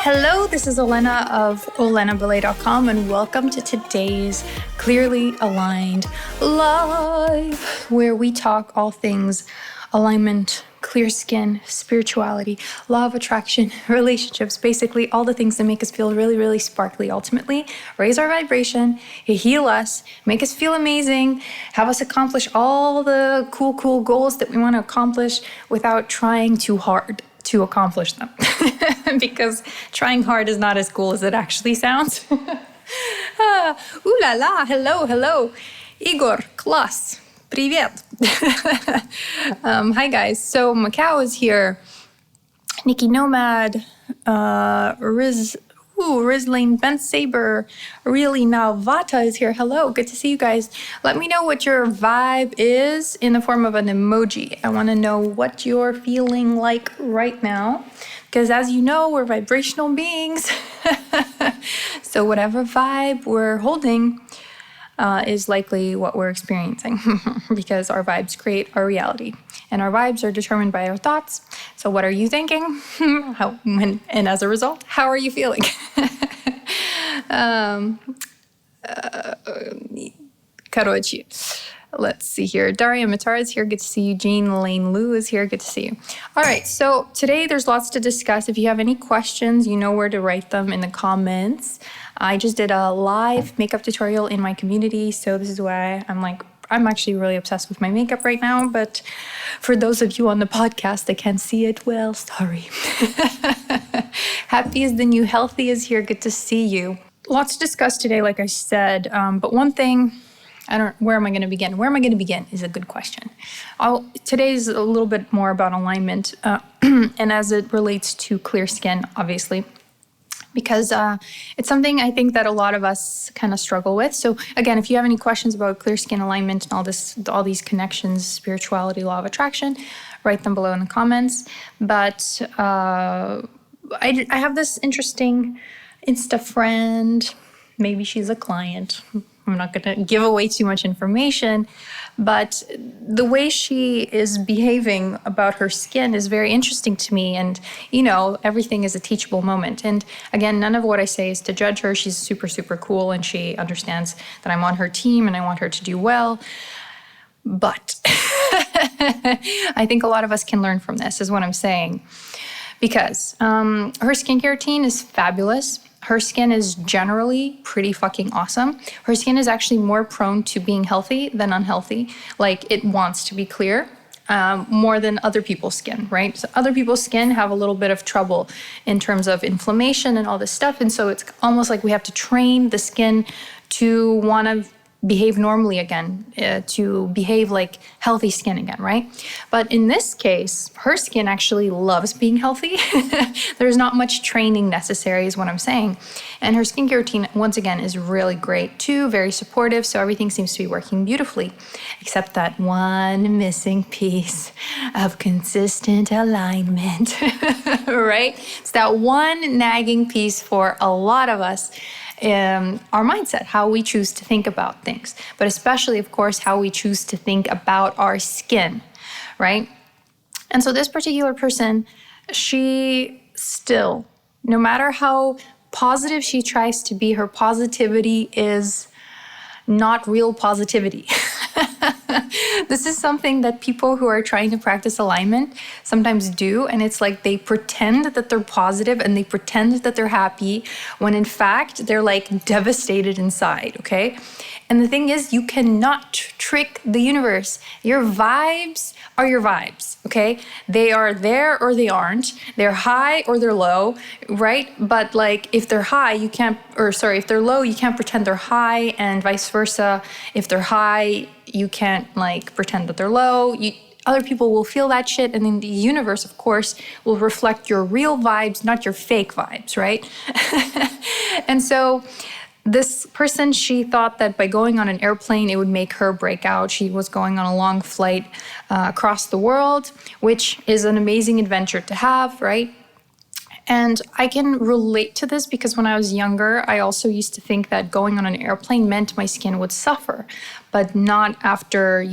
Hello, this is Olena of olenaballet.com and welcome to today's Clearly Aligned Live, where we talk all things alignment, clear skin, spirituality, law of attraction, relationships, basically all the things that make us feel really, really sparkly, ultimately raise our vibration, heal us, make us feel amazing, have us accomplish all the cool goals that we want to accomplish without trying too hard to accomplish them. Because trying hard is not as cool as it actually sounds. Ooh la la, hello. Igor, Klas, привет. Hi guys, so Macau is here. Nikki Nomad, Rizlane Bent Saber, really now Vata is here. Hello, good to see you guys. Let me know what your vibe is in the form of an emoji. I want to know what you're feeling like right now, because as you know, we're vibrational beings. So whatever vibe we're holding is likely what we're experiencing because our vibes create our reality and our vibes are determined by our thoughts. So what are you thinking? And as a result, how are you feeling? Короче, let's see here. Daria Matar is here. Good to see you. Jean Lane Liu is here. Good to see you. All right. So today there's lots to discuss. If you have any questions, you know where to write them in the comments. I just did a live makeup tutorial in my community. So this is why I'm actually really obsessed with my makeup right now. But for those of you on the podcast that can't see it, well, sorry. Happy is the new healthy is here. Good to see you. Lots to discuss today, like I said. But one thing, where am I going to begin? Where am I going to begin is a good question. Today's a little bit more about alignment and as it relates to clear skin, obviously, because it's something I think that a lot of us kind of struggle with. So again, if you have any questions about clear skin alignment and all these connections, spirituality, law of attraction, write them below in the comments. But I have this interesting Insta friend. Maybe she's a client. I'm not going to give away too much information, but the way she is behaving about her skin is very interesting to me. And, everything is a teachable moment. And again, none of what I say is to judge her. She's super, super cool. And she understands that I'm on her team and I want her to do well. But I think a lot of us can learn from this, is what I'm saying. Because her skincare routine is fabulous. Her skin is generally pretty fucking awesome. Her skin is actually more prone to being healthy than unhealthy. Like, it wants to be clear more than other people's skin, right? So other people's skin have a little bit of trouble in terms of inflammation and all this stuff. And so it's almost like we have to train the skin to want to behave normally again, to behave like healthy skin again, right? But in this case, her skin actually loves being healthy. There's not much training necessary is what I'm saying. And her skincare routine, once again, is really great too, very supportive. So everything seems to be working beautifully, except that one missing piece of consistent alignment, right? It's that one nagging piece for a lot of us. Our mindset, how we choose to think about things, but especially, of course, how we choose to think about our skin, right? And so this particular person, she still, no matter how positive she tries to be, her positivity is not real positivity. This is something that people who are trying to practice alignment sometimes do. And it's like they pretend that they're positive and they pretend that they're happy when in fact they're like devastated inside, okay? And the thing is, you cannot trick the universe. Your vibes are your vibes, okay? They are there or they aren't. They're high or they're low, right? But like if they're high, if they're low, you can't pretend they're high, and vice versa. If they're high, you can't like pretend that they're low. Other people will feel that shit, and then the universe, of course, will reflect your real vibes, not your fake vibes, right? And so this person, she thought that by going on an airplane, it would make her break out. She was going on a long flight across the world, which is an amazing adventure to have, right? And I can relate to this because when I was younger, I also used to think that going on an airplane meant my skin would suffer, but not after,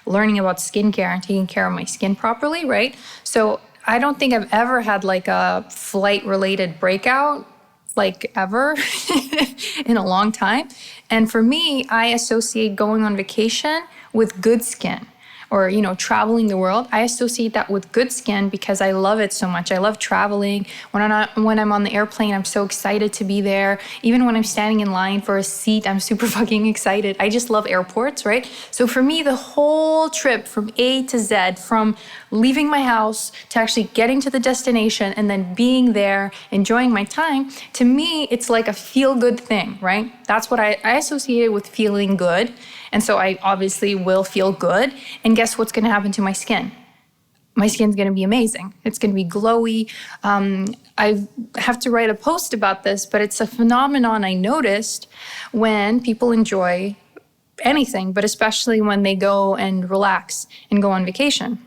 learning about skincare and taking care of my skin properly, right? So I don't think I've ever had like a flight-related breakout, like ever, in a long time. And for me, I associate going on vacation with good skin, or, traveling the world. I associate that with good skin because I love it so much. I love traveling. When I'm on the airplane, I'm so excited to be there. Even when I'm standing in line for a seat, I'm super fucking excited. I just love airports, right? So for me, the whole trip from A to Z, from leaving my house to actually getting to the destination and then being there, enjoying my time, to me, it's like a feel-good thing, right? That's what I associate it with, feeling good. And so I obviously will feel good. And guess what's going to happen to my skin? My skin's going to be amazing. It's going to be glowy. I have to write a post about this, but it's a phenomenon I noticed when people enjoy anything, but especially when they go and relax and go on vacation.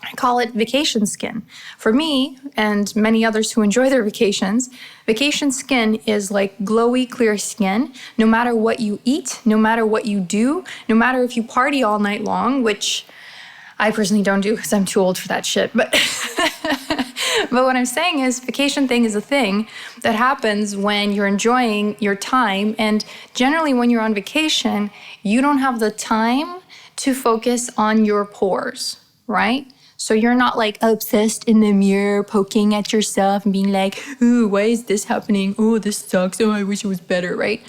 I call it vacation skin. For me and many others who enjoy their vacations, vacation skin is like glowy, clear skin. No matter what you eat, no matter what you do, no matter if you party all night long, which I personally don't do because I'm too old for that shit. But but what I'm saying is vacation thing is a thing that happens when you're enjoying your time. And generally when you're on vacation, you don't have the time to focus on your pores, right? So you're not like obsessed in the mirror, poking at yourself and being like, ooh, why is this happening? Oh, this sucks. Oh, I wish it was better, right?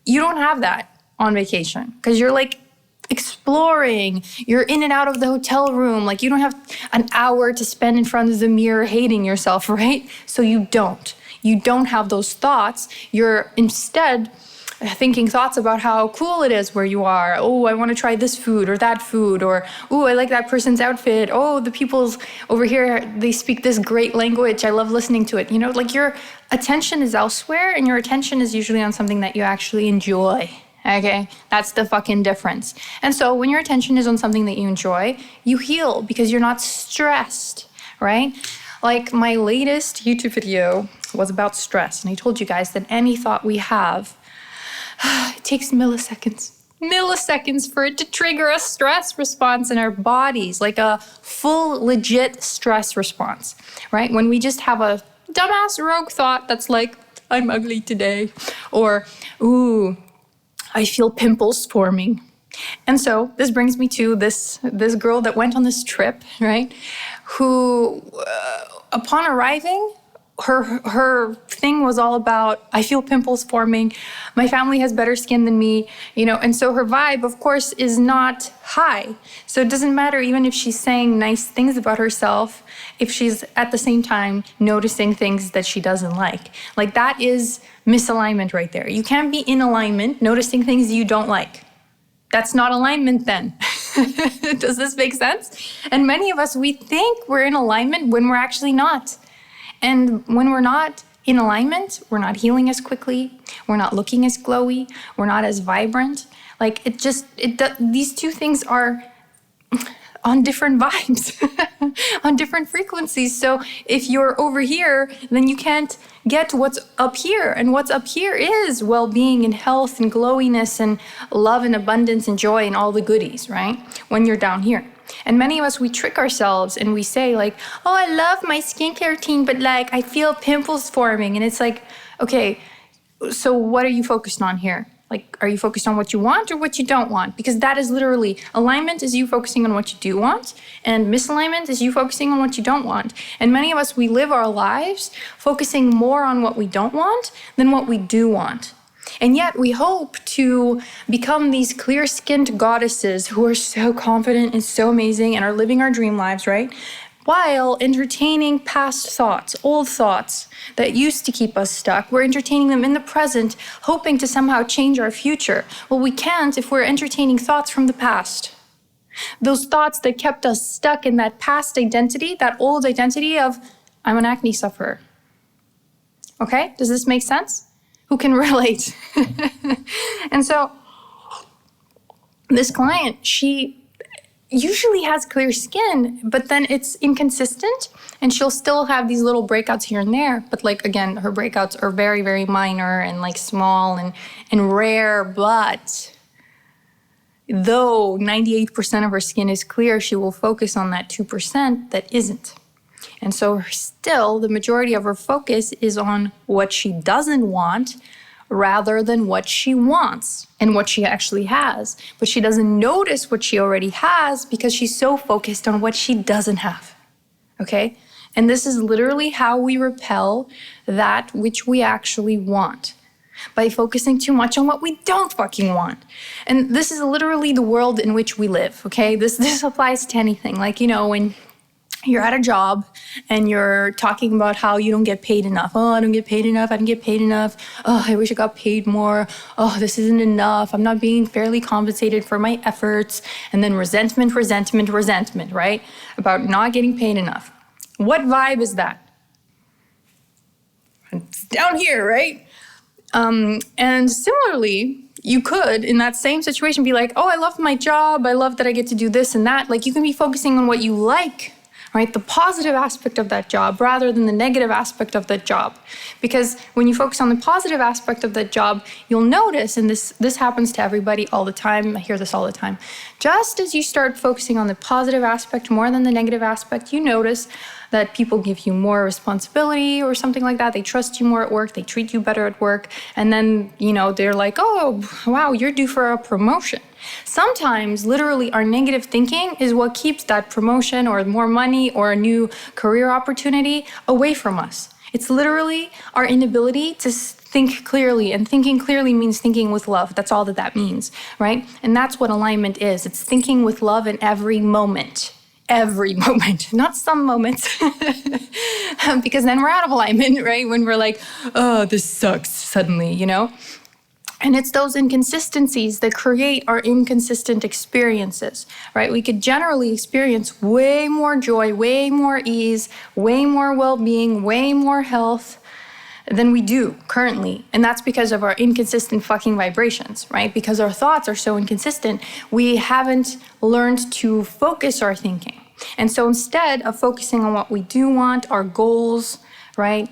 You don't have that on vacation because you're like exploring. You're in and out of the hotel room. Like you don't have an hour to spend in front of the mirror hating yourself, right? So you don't have those thoughts. You're instead thinking thoughts about how cool it is where you are. Oh, I want to try this food or that food, or oh, I like that person's outfit. Oh, the people's over here, they speak this great language. I love listening to it. Like your attention is elsewhere and your attention is usually on something that you actually enjoy. Okay, that's the fucking difference. And so when your attention is on something that you enjoy, you heal because you're not stressed, right? Like my latest YouTube video was about stress. And I told you guys that any thought we have, it takes milliseconds for it to trigger a stress response in our bodies, like a full legit stress response, right? When we just have a dumbass rogue thought that's like, I'm ugly today, or, ooh, I feel pimples forming. And so this brings me to this girl that went on this trip, right? Who, upon arriving, her thing was all about, I feel pimples forming, my family has better skin than me, and so her vibe, of course, is not high. So it doesn't matter even if she's saying nice things about herself, if she's at the same time noticing things that she doesn't like. Like that is misalignment right there. You can't be in alignment noticing things you don't like. That's not alignment then. Does this make sense? And many of us, we think we're in alignment when we're actually not. And when we're not in alignment, we're not healing as quickly, we're not looking as glowy, we're not as vibrant. Like these two things are on different vibes, on different frequencies. So if you're over here, then you can't get what's up here. And what's up here is well-being and health and glowiness and love and abundance and joy and all the goodies, right? When you're down here. And many of us, we trick ourselves and we say like, oh, I love my skincare routine, but like I feel pimples forming. And it's like, okay, so what are you focused on here? Like, are you focused on what you want or what you don't want? Because that is literally, alignment is you focusing on what you do want, and misalignment is you focusing on what you don't want. And many of us, we live our lives focusing more on what we don't want than what we do want. And yet we hope to become these clear-skinned goddesses who are so confident and so amazing and are living our dream lives, right? While entertaining past thoughts, old thoughts that used to keep us stuck. We're entertaining them in the present, hoping to somehow change our future. Well, we can't if we're entertaining thoughts from the past. Those thoughts that kept us stuck in that past identity, that old identity of, I'm an acne sufferer. Okay, does this make sense? Who can relate? And so this client, she usually has clear skin, but then it's inconsistent and she'll still have these little breakouts here and there. But like, again, her breakouts are very, very minor and like small and rare. But though 98% of her skin is clear, she will focus on that 2% that isn't. And so still, the majority of her focus is on what she doesn't want rather than what she wants and what she actually has. But she doesn't notice what she already has because she's so focused on what she doesn't have. Okay? And this is literally how we repel that which we actually want, by focusing too much on what we don't fucking want. And this is literally the world in which we live, okay? This applies to anything. Like, when you're at a job and you're talking about how you don't get paid enough. Oh, I don't get paid enough. I don't get paid enough. Oh, I wish I got paid more. Oh, this isn't enough. I'm not being fairly compensated for my efforts. And then resentment, right? About not getting paid enough. What vibe is that? It's down here, right? And similarly, you could, in that same situation, be like, oh, I love my job. I love that I get to do this and that. Like, you can be focusing on what you like, right? The positive aspect of that job rather than the negative aspect of that job. Because when you focus on the positive aspect of that job, you'll notice, and this happens to everybody all the time, I hear this all the time, just as you start focusing on the positive aspect more than the negative aspect, you notice that people give you more responsibility or something like that. They trust you more at work. They treat you better at work. And then, they're like, oh, wow, you're due for a promotion. Sometimes, literally, our negative thinking is what keeps that promotion or more money or a new career opportunity away from us. It's literally our inability to think clearly. And thinking clearly means thinking with love. That's all that means, right? And that's what alignment is. It's thinking with love in every moment. Every moment, not some moments, because then we're out of alignment, right? When we're like, oh, this sucks suddenly, And it's those inconsistencies that create our inconsistent experiences, right? We could generally experience way more joy, way more ease, way more well-being, way more health than we do currently. And that's because of our inconsistent fucking vibrations, right? Because our thoughts are so inconsistent, we haven't learned to focus our thinking. And so instead of focusing on what we do want, our goals, right,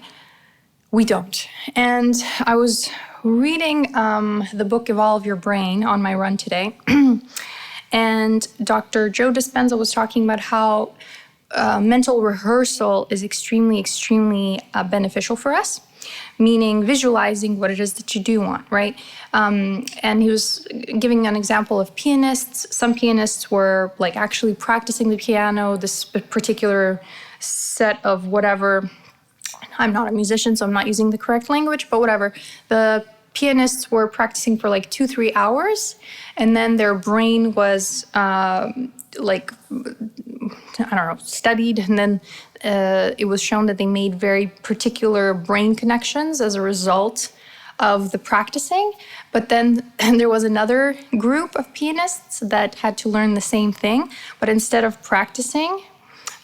we don't. And I was reading the book Evolve Your Brain on my run today. And Dr. Joe Dispenza was talking about how mental rehearsal is extremely, extremely beneficial for us. Meaning visualizing what it is that you do want, right? And he was giving an example of pianists. Some pianists were like actually practicing the piano, this particular set of whatever. I'm not a musician, so I'm not using the correct language, but whatever. The pianists were practicing for like 2-3 hours, and then their brain was studied, and then it was shown that they made very particular brain connections as a result of the practicing. But then there was another group of pianists that had to learn the same thing, but instead of practicing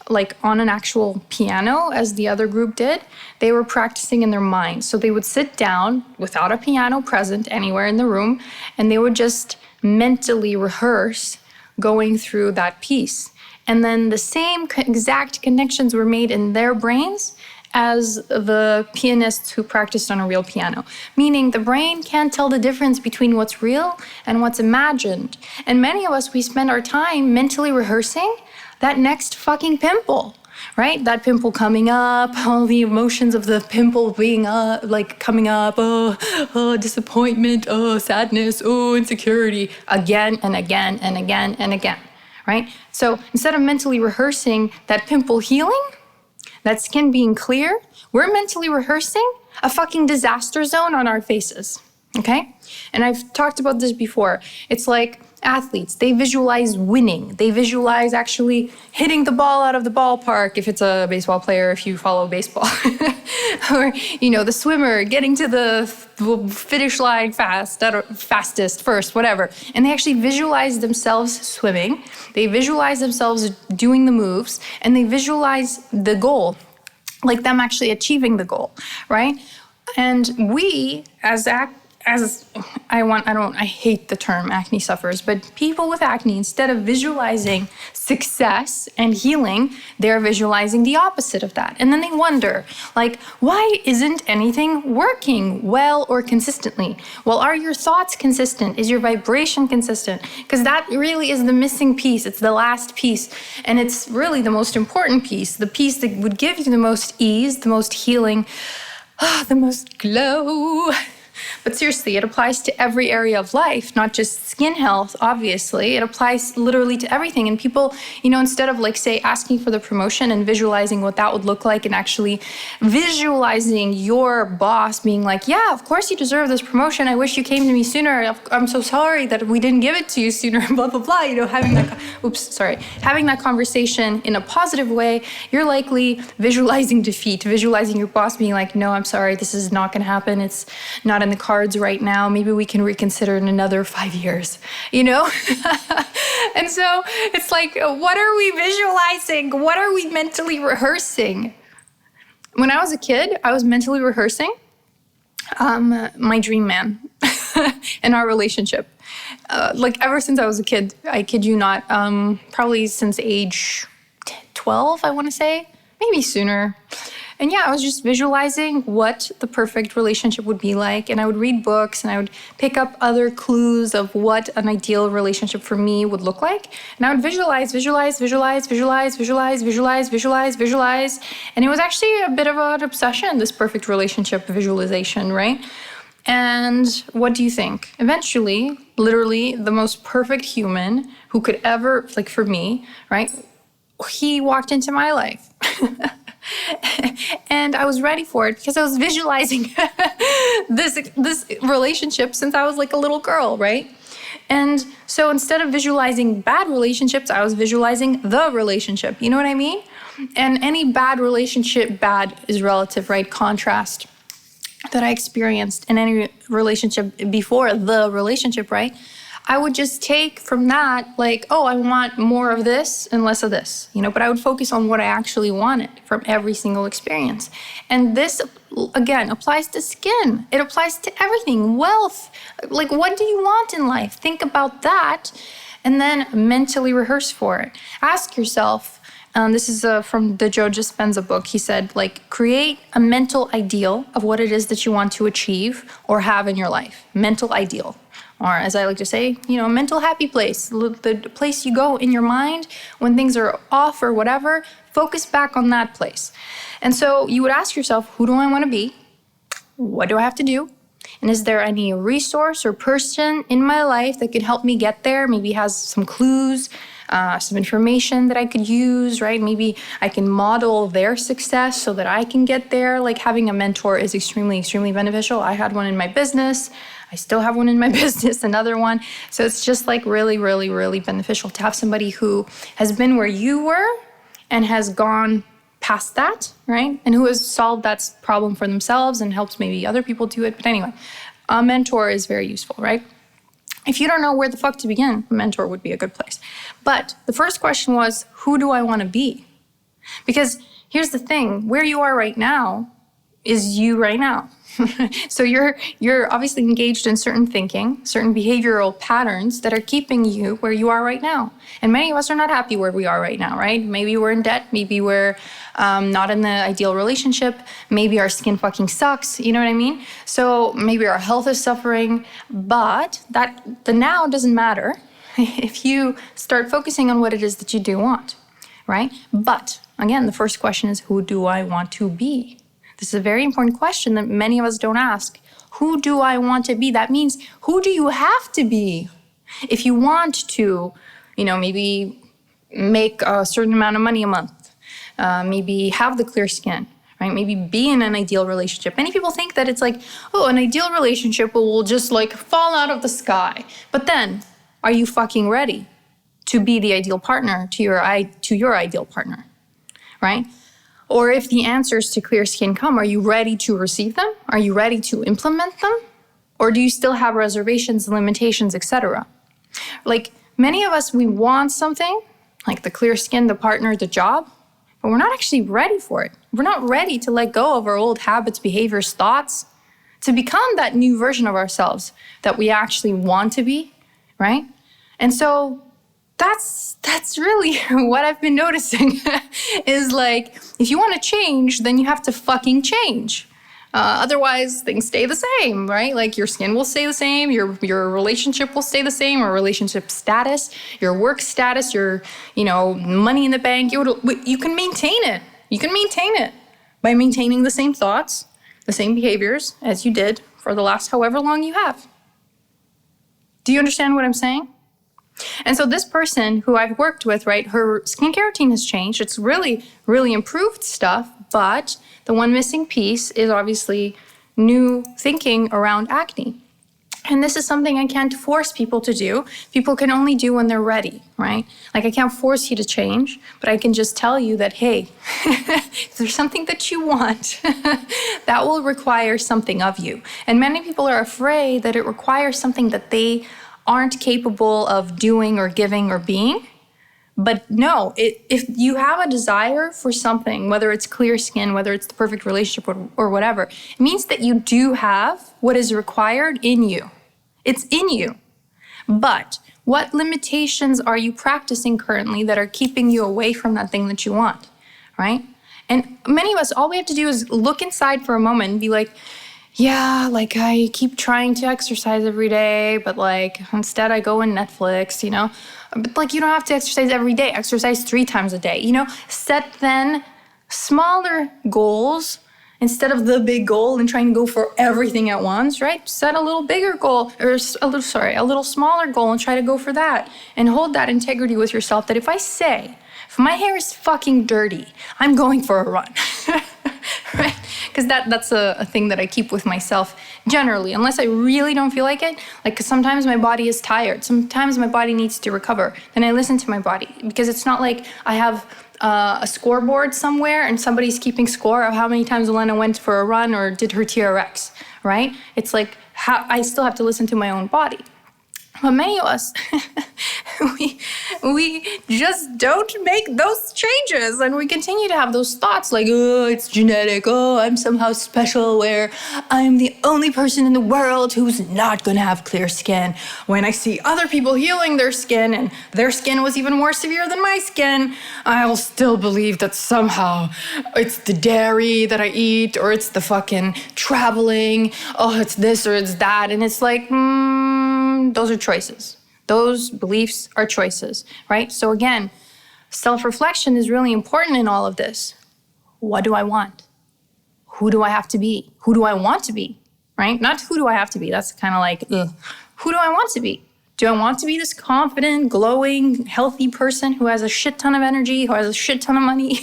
like on an actual piano as the other group did, they were practicing in their mind. So they would sit down without a piano present anywhere in the room, and they would just mentally rehearse going through that piece. And then the same exact connections were made in their brains as the pianists who practiced on a real piano. Meaning the brain can't tell the difference between what's real and what's imagined. And many of us, we spend our time mentally rehearsing that next fucking pimple, right? That pimple coming up, all the emotions of the pimple being coming up, oh, disappointment, oh, sadness, oh, insecurity, again and again and again and again, right? So instead of mentally rehearsing that pimple healing, that skin being clear, we're mentally rehearsing a fucking disaster zone on our faces, okay? And I've talked about this before. It's like athletes, they visualize winning. They visualize actually hitting the ball out of the ballpark, if it's a baseball player, if you follow baseball. Or, the swimmer getting to the finish line fastest first, whatever. And they actually visualize themselves swimming. They visualize themselves doing the moves, and they visualize the goal, like them actually achieving the goal, right? And we, as I hate the term acne sufferers, but people with acne, instead of visualizing success and healing, they're visualizing the opposite of that. And then they wonder, like, why isn't anything working well or consistently? Well, are your thoughts consistent? Is your vibration consistent? Because that really is the missing piece. It's the last piece. And it's really the most important piece, the piece that would give you the most ease, the most healing, the most glow. But seriously, it applies to every area of life, not just skin health, obviously. It applies literally to everything. And people, instead of like, say, asking for the promotion and visualizing what that would look like and actually visualizing your boss being like, yeah, of course you deserve this promotion. I wish you came to me sooner. I'm so sorry that we didn't give it to you sooner, blah, blah, blah. Having that conversation in a positive way, you're likely visualizing defeat, visualizing your boss being like, no, I'm sorry, this is not going to happen. It's not in the cards right now. Maybe we can reconsider in another 5 years, And so it's like, what are we visualizing? What are we mentally rehearsing? When I was a kid, I was mentally rehearsing my dream man and our relationship. Ever since I was a kid, I kid you not, probably since age 12, I want to say, maybe sooner. And yeah, I was just visualizing what the perfect relationship would be like. And I would read books and I would pick up other clues of what an ideal relationship for me would look like. And I would visualize. And it was actually a bit of an obsession, this perfect relationship visualization, right? And what do you think? Eventually, literally the most perfect human who could ever, like for me, right? He walked into my life. And I was ready for it because I was visualizing this relationship since I was like a little girl, right? And so instead of visualizing bad relationships, I was visualizing the relationship. You know what I mean? And any bad relationship, bad is relative, right? Contrast that I experienced in any relationship before the relationship, right? I would just take from that, like, oh, I want more of this and less of this, but I would focus on what I actually wanted from every single experience. And this, again, applies to skin. It applies to everything, wealth. Like, what do you want in life? Think about that and then mentally rehearse for it. Ask yourself, this is from the Joe Dispenza book. He said, like, create a mental ideal of what it is that you want to achieve or have in your life. Mental ideal. Or as I like to say, a mental happy place, the place you go in your mind when things are off or whatever, focus back on that place. And so you would ask yourself, who do I want to be? What do I have to do? And is there any resource or person in my life that could help me get there? Maybe has some clues, some information that I could use, right? Maybe I can model their success so that I can get there. Like having a mentor is extremely, extremely beneficial. I had one in my business. I still have one in my business, another one. So it's just like really, really, really beneficial to have somebody who has been where you were and has gone past that, right? And who has solved that problem for themselves and helps maybe other people do it. But anyway, a mentor is very useful, right? If you don't know where the fuck to begin, a mentor would be a good place. But the first question was, who do I want to be? Because here's the thing, where you are right now is you right now. So you're obviously engaged in certain thinking, certain behavioral patterns that are keeping you where you are right now. And many of us are not happy where we are right now, right? Maybe we're in debt. Maybe we're not in the ideal relationship. Maybe our skin fucking sucks. You know what I mean? So maybe our health is suffering. But the now doesn't matter if you start focusing on what it is that you do want, right? But again, the first question is, who do I want to be? This is a very important question that many of us don't ask. Who do I want to be? That means, who do you have to be? If you want to, maybe make a certain amount of money a month, maybe have the clear skin, right? Maybe be in an ideal relationship. Many people think that it's like, oh, an ideal relationship will just like fall out of the sky. But then, are you fucking ready to be the ideal partner to your ideal partner, right? Or if the answers to clear skin come, are you ready to receive them? Are you ready to implement them? Or do you still have reservations, limitations, etc.? Like many of us, we want something, like the clear skin, the partner, the job, but we're not actually ready for it. We're not ready to let go of our old habits, behaviors, thoughts, to become that new version of ourselves that we actually want to be, right? And so that's really what I've been noticing is like, if you want to change, then you have to fucking change. Otherwise, things stay the same, right? Like your skin will stay the same, your relationship will stay the same, or relationship status, your work status, your money in the bank. You can maintain it. You can maintain it by maintaining the same thoughts, the same behaviors as you did for the last however long you have. Do you understand what I'm saying? And so this person who I've worked with, right, her skincare routine has changed. It's really, really improved stuff. But the one missing piece is obviously new thinking around acne. And this is something I can't force people to do. People can only do when they're ready, right? Like I can't force you to change, but I can just tell you that, hey, if there's something that you want, that will require something of you. And many people are afraid that it requires something that they aren't capable of doing or giving or being. But no, if you have a desire for something, whether it's clear skin, whether it's the perfect relationship or whatever, it means that you do have what is required in you. It's in you. But what limitations are you practicing currently that are keeping you away from that thing that you want, right? And many of us, all we have to do is look inside for a moment and be like, yeah, like I keep trying to exercise every day, but like instead I go on Netflix, But like you don't have to exercise every day. Exercise 3 times a day, Set then smaller goals instead of the big goal and trying to go for everything at once, right? Set a little bigger goal, or a little smaller goal and try to go for that. And hold that integrity with yourself that if my hair is fucking dirty, I'm going for a run, right? Because that's a thing that I keep with myself generally, unless I really don't feel like it. Like, cause sometimes my body is tired. Sometimes my body needs to recover. Then I listen to my body, because it's not like I have a scoreboard somewhere and somebody's keeping score of how many times Olena went for a run or did her TRX, right? It's like I still have to listen to my own body. But many of us, we just don't make those changes, and we continue to have those thoughts like, oh, it's genetic, oh, I'm somehow special, where I'm the only person in the world who's not gonna have clear skin. When I see other people healing their skin and their skin was even more severe than my skin, I'll still believe that somehow it's the dairy that I eat, or it's the fucking traveling, oh, it's this or it's that, and it's like, those are choices. Those beliefs are choices, right? So again, self-reflection is really important in all of this. What do I want? Who do I have to be? Who do I want to be, right? Not who do I have to be. That's kind of like, who do I want to be? Do I want to be this confident, glowing, healthy person who has a shit ton of energy, who has a shit ton of money,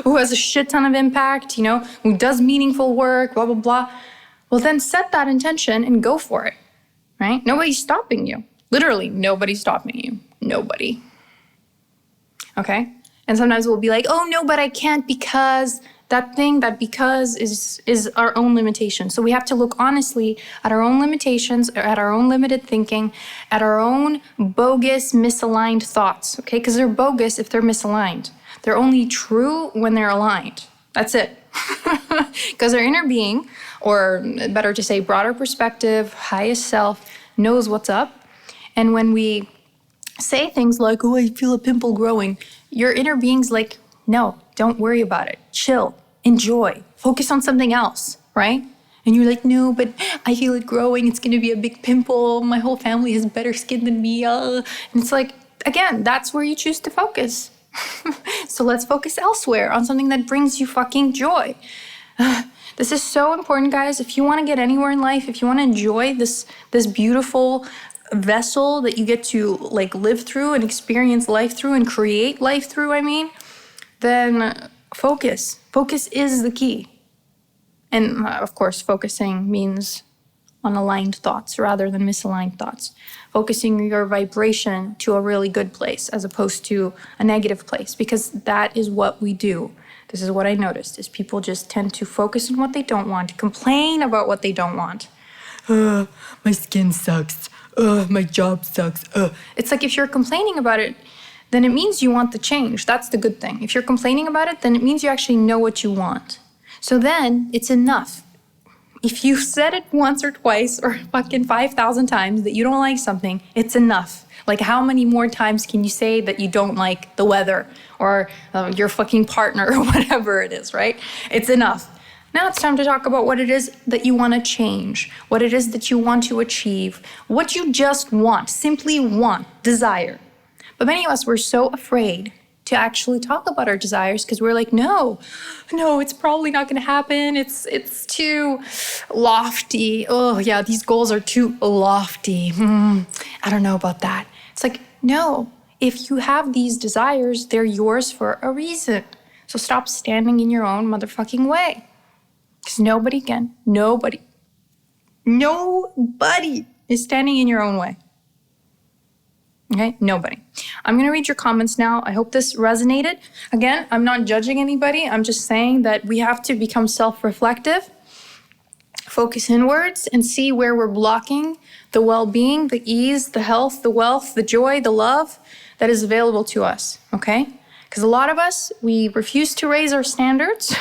who has a shit ton of impact, who does meaningful work, blah, blah, blah? Well, then set that intention and go for it. Right? Nobody's stopping you. Literally, nobody's stopping you. Nobody. Okay? And sometimes we'll be like, oh, no, but I can't because that because is our own limitation. So we have to look honestly at our own limitations, at our own limited thinking, at our own bogus, misaligned thoughts. Okay? Because they're bogus if they're misaligned. They're only true when they're aligned. That's it. Because our inner being, or better to say broader perspective, highest self, knows what's up. And when we say things like, oh, I feel a pimple growing, your inner being's like, no, don't worry about it. Chill, enjoy, focus on something else, right? And you're like, no, but I feel it growing. It's going to be a big pimple. My whole family has better skin than me. And it's like, again, that's where you choose to focus. So let's focus elsewhere on something that brings you fucking joy. This is so important, guys. If you want to get anywhere in life, if you want to enjoy this beautiful vessel that you get to like live through and experience life through and create life through, then focus. Focus is the key. And of course, focusing means on aligned thoughts rather than misaligned thoughts. Focusing your vibration to a really good place as opposed to a negative place, because that is what we do. This is what I noticed, is people just tend to focus on what they don't want, complain about what they don't want. My skin sucks. My job sucks. It's like if you're complaining about it, then it means you want the change. That's the good thing. If you're complaining about it, then it means you actually know what you want. So then it's enough. If you said it once or twice or fucking 5,000 times that you don't like something, it's enough. Like, how many more times can you say that you don't like the weather or your fucking partner or whatever it is, right? It's enough. Now it's time to talk about what it is that you want to change, what it is that you want to achieve, what you just want, simply want, desire. But many of us, we're so afraid to actually talk about our desires because we're like, no, it's probably not going to happen. It's too lofty. Oh yeah, these goals are too lofty. I don't know about that. It's like, no, if you have these desires, they're yours for a reason. So stop standing in your own motherfucking way. Because nobody is standing in your own way. Okay, nobody. I'm going to read your comments now. I hope this resonated. Again, I'm not judging anybody. I'm just saying that we have to become self-reflective, focus inwards, and see where we're blocking the well-being, the ease, the health, the wealth, the joy, the love that is available to us, okay? Because a lot of us, we refuse to raise our standards,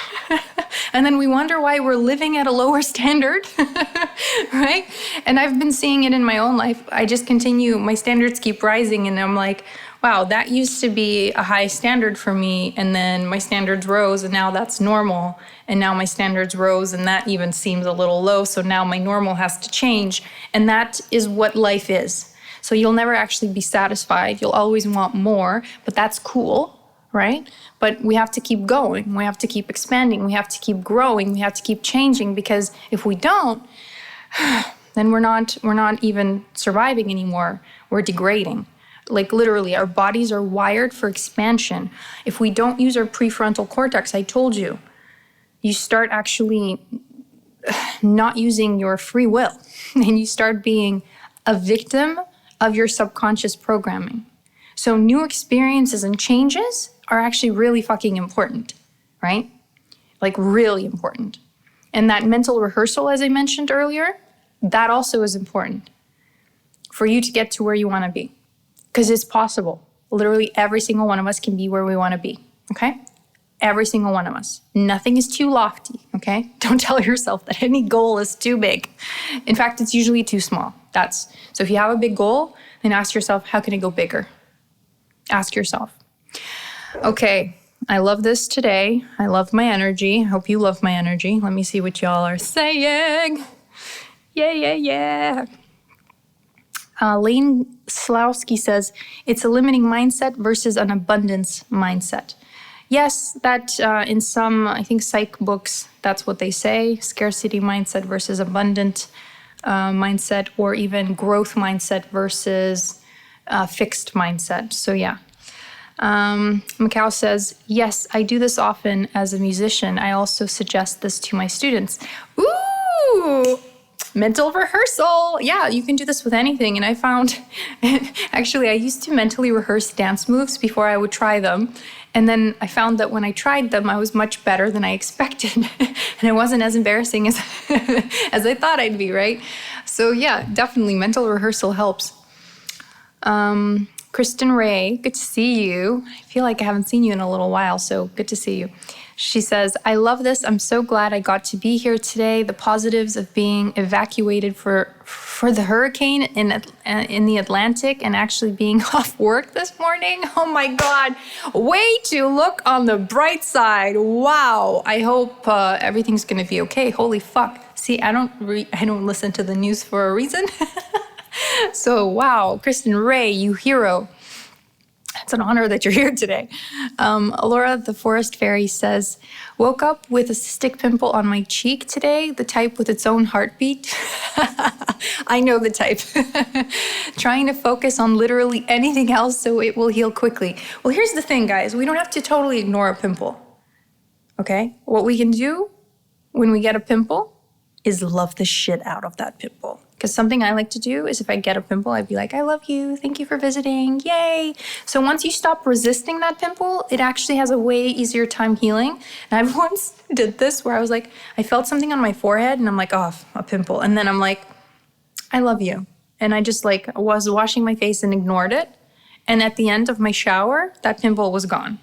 and then we wonder why we're living at a lower standard, right? And I've been seeing it in my own life. I just continue, my standards keep rising, and I'm like, wow, that used to be a high standard for me, and then my standards rose, and now that's normal, and now my standards rose, and that even seems a little low, so now my normal has to change, and that is what life is. So you'll never actually be satisfied. You'll always want more, but that's cool. Right? But we have to keep going. We have to keep expanding. We have to keep growing. We have to keep changing, because if we don't, then we're not even surviving anymore. We're degrading. Like literally, our bodies are wired for expansion. If we don't use our prefrontal cortex, I told you, you start actually not using your free will, and you start being a victim of your subconscious programming. So new experiences and changes are actually really fucking important, right? Like really important. And that mental rehearsal, as I mentioned earlier, that also is important for you to get to where you want to be. Because it's possible. Literally every single one of us can be where we want to be, okay? Every single one of us. Nothing is too lofty, okay? Don't tell yourself that any goal is too big. In fact, it's usually too small. So if you have a big goal, then ask yourself, how can it go bigger? Ask yourself. Okay, I love this today. I love my energy. I hope you love my energy. Let me see what y'all are saying. Yeah. Lane Slowski says, it's a limiting mindset versus an abundance mindset. Yes, that in some, I think, psych books, that's what they say. Scarcity mindset versus abundant mindset, or even growth mindset versus fixed mindset. So yeah. Macau says, yes, I do this often as a musician. I also suggest this to my students. Ooh, mental rehearsal. Yeah, you can do this with anything. And I found, actually, I used to mentally rehearse dance moves before I would try them. And then I found that when I tried them, I was much better than I expected. And it wasn't as embarrassing as, as I thought I'd be, right? So yeah, definitely mental rehearsal helps. Kristen Ray, good to see you. I feel like I haven't seen you in a little while, so good to see you. She says, I love this. I'm so glad I got to be here today. The positives of being evacuated for the hurricane in the Atlantic and actually being off work this morning. Oh my God. Way to look on the bright side. Wow. I hope everything's going to be okay. Holy fuck. See, I don't listen to the news for a reason. So, wow, Kristen Ray, you hero. It's an honor that you're here today. Laura, the Forest Fairy, says, woke up with a cystic pimple on my cheek today, the type with its own heartbeat. I know the type. Trying to focus on literally anything else so it will heal quickly. Well, here's the thing, guys. We don't have to totally ignore a pimple, okay? What we can do when we get a pimple is love the shit out of that pimple. Because something I like to do is if I get a pimple, I'd be like, I love you. Thank you for visiting. Yay. So once you stop resisting that pimple, it actually has a way easier time healing. And I once did this where I was like, I felt something on my forehead and I'm like, oh, a pimple. And then I'm like, I love you. And I just like was washing my face and ignored it. And at the end of my shower, that pimple was gone.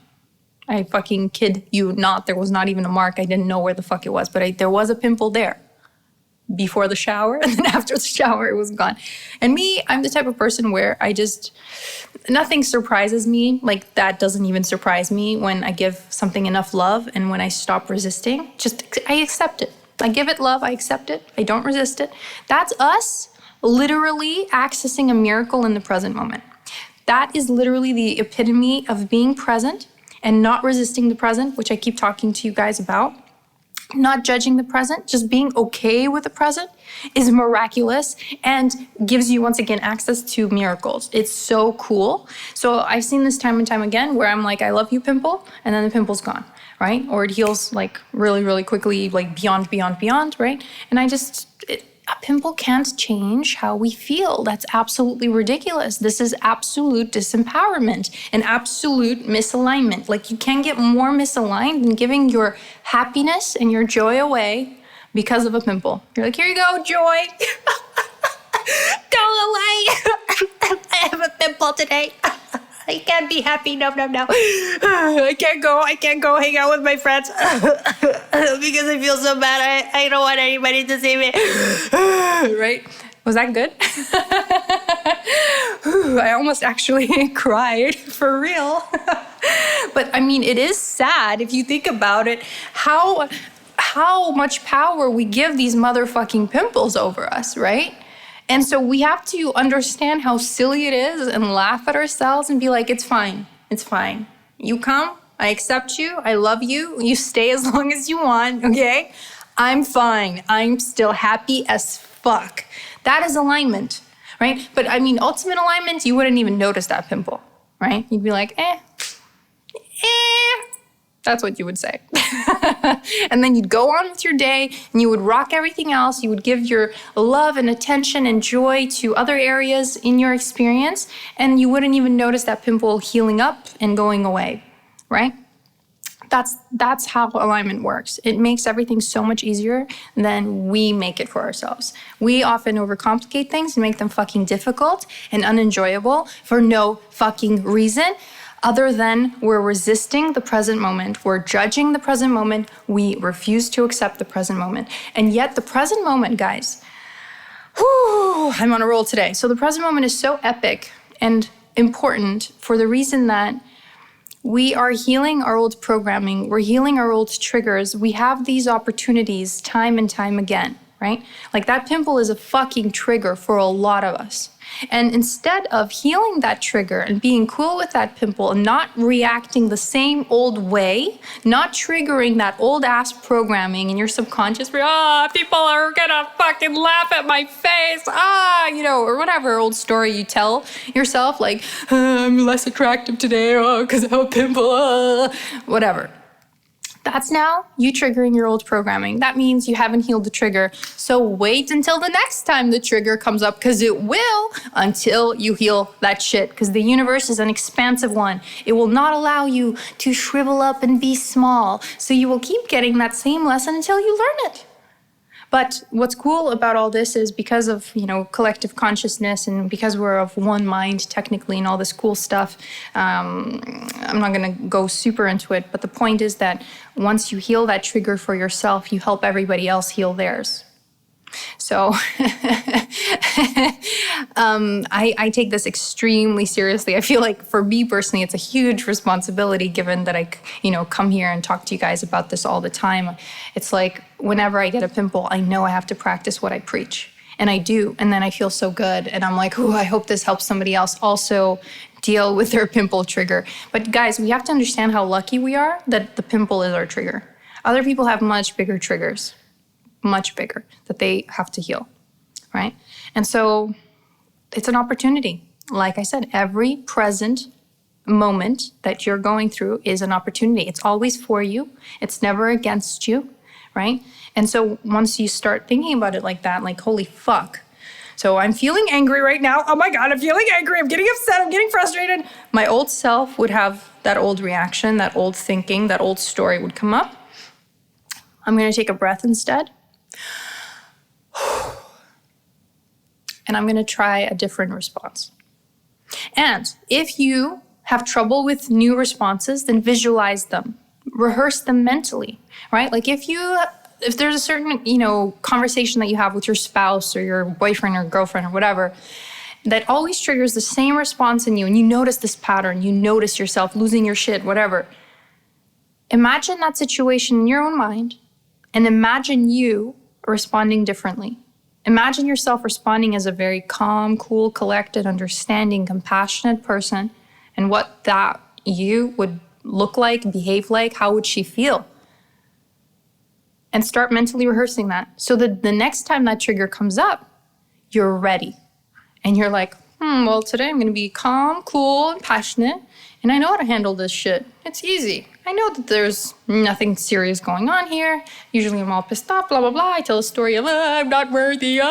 I fucking kid you not. There was not even a mark. I didn't know where the fuck it was, but there was a pimple there. before the shower, and then after the shower, it was gone. And me, I'm the type of person where nothing surprises me. Like, that doesn't even surprise me when I give something enough love, and when I stop resisting, I accept it. I give it love, I accept it, I don't resist it. That's us literally accessing a miracle in the present moment. That is literally the epitome of being present and not resisting the present, which I keep talking to you guys about. Not judging the present, just being okay with the present is miraculous and gives you, once again, access to miracles. It's so cool. So I've seen this time and time again where I'm like, I love you, pimple, and then the pimple's gone, right? Or it heals like really, really quickly, like beyond, right? And a pimple can't change how we feel. That's absolutely ridiculous. This is absolute disempowerment and absolute misalignment. Like, you can't get more misaligned than giving your happiness and your joy away because of a pimple. You're like, here you go, joy. Go away. I have a pimple today. I can't be happy. No. I can't go hang out with my friends because I feel so bad. I don't want anybody to see me. Right? Was that good? I almost actually cried, for real. But I mean, it is sad if you think about it, how much power we give these motherfucking pimples over us, right? And so we have to understand how silly it is and laugh at ourselves and be like, it's fine. You come, I accept you, I love you, you stay as long as you want, okay? I'm fine. I'm still happy as fuck. That is alignment, right? But I mean, ultimate alignment, you wouldn't even notice that pimple, right? You'd be like, That's what you would say. And then you'd go on with your day and you would rock everything else. You would give your love and attention and joy to other areas in your experience, and you wouldn't even notice that pimple healing up and going away, right? That's how alignment works. It makes everything so much easier than we make it for ourselves. We often overcomplicate things and make them fucking difficult and unenjoyable for no fucking reason. Other than we're resisting the present moment, we're judging the present moment, we refuse to accept the present moment. And yet the present moment, guys, I'm on a roll today. So the present moment is so epic and important for the reason that we are healing our old programming, we're healing our old triggers. We have these opportunities time and time again, right? Like, that pimple is a fucking trigger for a lot of us. And instead of healing that trigger and being cool with that pimple and not reacting the same old way, not triggering that old ass programming in your subconscious where, people are gonna fucking laugh at my face, or whatever old story you tell yourself, like, I'm less attractive today, because I have a pimple, whatever. That's now you triggering your old programming. That means you haven't healed the trigger. So wait until the next time the trigger comes up, because it will, until you heal that shit. Because the universe is an expansive one. It will not allow you to shrivel up and be small. So you will keep getting that same lesson until you learn it. But what's cool about all this is because of, collective consciousness and because we're of one mind technically and all this cool stuff, I'm not going to go super into it, but the point is that once you heal that trigger for yourself, you help everybody else heal theirs. So I take this extremely seriously. I feel like for me personally, it's a huge responsibility given that I, come here and talk to you guys about this all the time. It's like whenever I get a pimple, I know I have to practice what I preach. And I do. And then I feel so good. And I'm like, I hope this helps somebody else also deal with their pimple trigger. But guys, we have to understand how lucky we are that the pimple is our trigger. Other people have much bigger triggers. Much bigger, that they have to heal, right? And so it's an opportunity. Like I said, every present moment that you're going through is an opportunity. It's always for you. It's never against you, right? And so once you start thinking about it like that, like, holy fuck. So I'm feeling angry right now. Oh my God, I'm feeling angry. I'm getting upset. I'm getting frustrated. My old self would have that old reaction, that old thinking, that old story would come up. I'm going to take a breath instead. And I'm going to try a different response. And if you have trouble with new responses, then visualize them. Rehearse them mentally, right? Like if you if there's a certain, conversation that you have with your spouse or your boyfriend or girlfriend or whatever, that always triggers the same response in you, and you notice this pattern, you notice yourself losing your shit, whatever. Imagine that situation in your own mind and imagine you responding differently. Imagine yourself responding as a very calm, cool, collected, understanding, compassionate person, and what that you would look like, behave like, how would she feel? And start mentally rehearsing that so that the next time that trigger comes up, you're ready. And you're like, well, today I'm going to be calm, cool, and passionate, and I know how to handle this shit. It's easy. I know that there's nothing serious going on here. Usually I'm all pissed off, blah, blah, blah. I tell a story of, I'm not worthy.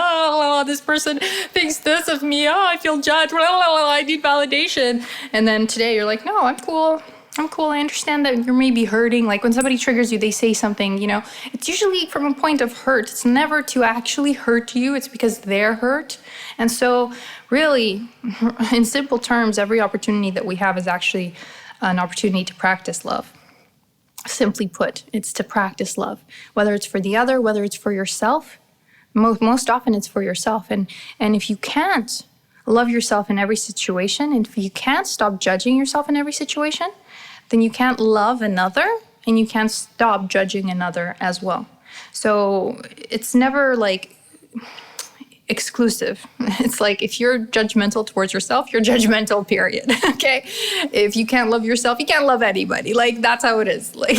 This person thinks this of me. I feel judged. I need validation. And then today you're like, no, I'm cool. I understand that you're maybe hurting. Like when somebody triggers you, they say something, it's usually from a point of hurt. It's never to actually hurt you. It's because they're hurt. And so really, in simple terms, every opportunity that we have is actually an opportunity to practice love. Simply put, it's to practice love, whether it's for the other, whether it's for yourself. Most often it's for yourself. And if you can't love yourself in every situation, and if you can't stop judging yourself in every situation, then you can't love another and you can't stop judging another as well. So it's never like exclusive. It's like if you're judgmental towards yourself, you're judgmental, period. Okay? If you can't love yourself, you can't love anybody. Like that's how it is. Like